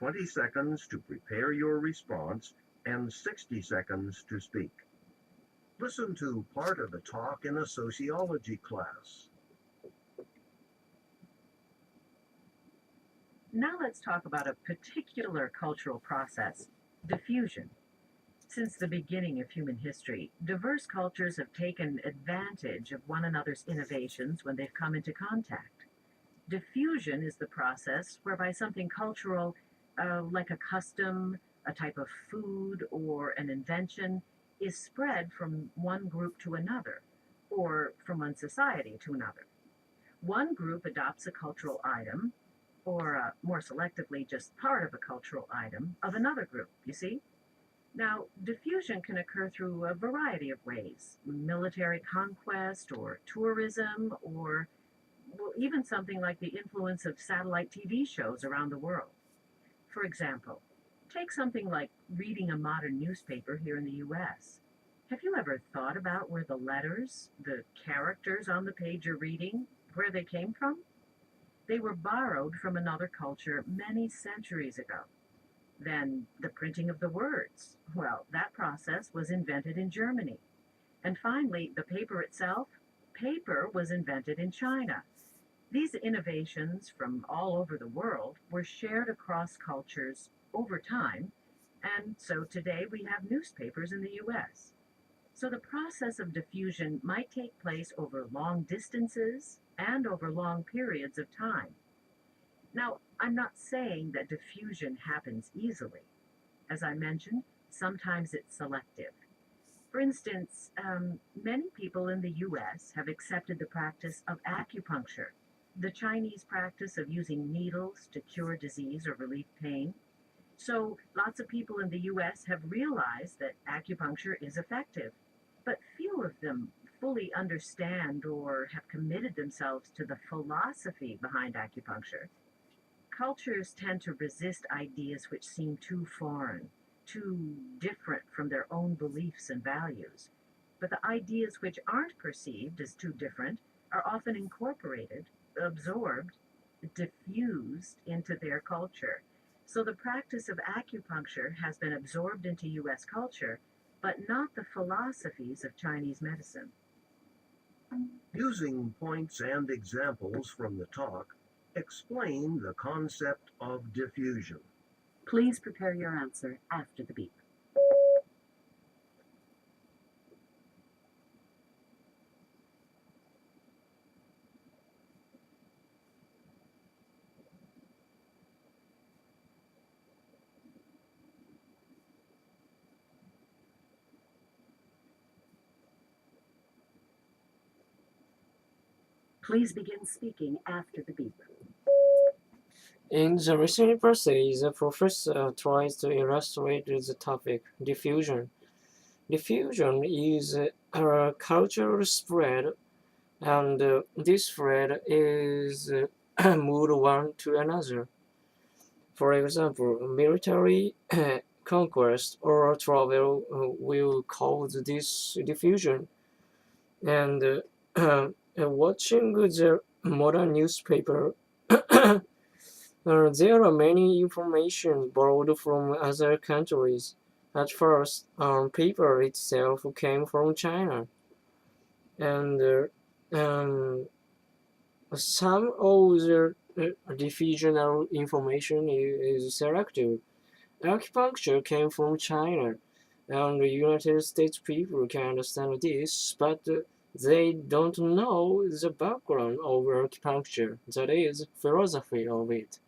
20 seconds to prepare your response and 60 seconds to speak. Listen to part of the talk in a sociology class. Now let's talk about a particular cultural process, diffusion. Since the beginning of human history, diverse cultures have taken advantage of one another's innovations when they've come into contact. Diffusion is the process whereby something cultural, like a custom, a type of food, or an invention, is spread from one group to another, or from one society to another. One group adopts a cultural item, or more selectively, just part of a cultural item of another group, you see? Now, diffusion can occur through a variety of ways: military conquest, or tourism, or well, even something like the influence of satellite TV shows around the world. For example, take something like reading a modern newspaper here in the US. Have you ever thought about where the letters, the characters on the page you're reading, where they came from? They were borrowed from another culture many centuries ago. Then the printing of the words. Well, that process was invented in Germany. And finally, the paper itself. Paper was invented in China. These innovations from all over the world were shared across cultures over time, and so today we have newspapers in the US. So the process of diffusion might take place over long distances and over long periods of time. Now, I'm not saying that diffusion happens easily. As I mentioned, sometimes it's selective. For instance, many people in the US have accepted the practice of acupuncture, the Chinese practice of using needles to cure disease or relieve pain. So lots of people in the US have realized that acupuncture is effective, but few of them fully understand or have committed themselves to the philosophy behind acupuncture. Cultures tend to resist ideas which seem too foreign, too different from their own beliefs and values. But the ideas which aren't perceived as too different are often incorporated, absorbed, diffused into their culture. So the practice of acupuncture has been absorbed into US culture, but not the philosophies of Chinese medicine. Using points and examples from the talk, explain the concept of diffusion. Please prepare your answer after the beep. Please begin speaking after the beep. In the recent passage, the professor tries to illustrate the topic diffusion. Diffusion is a cultural spread, and this spread is moved one to another. For example, military conquest or travel will cause this diffusion, and watching the modern newspaper. There are many information borrowed from other countries. At first, paper itself came from China, and some of the diffusional information is selective. Acupuncture came from China, and the United States people can understand this, but they don't know the background of acupuncture, that is, philosophy of it.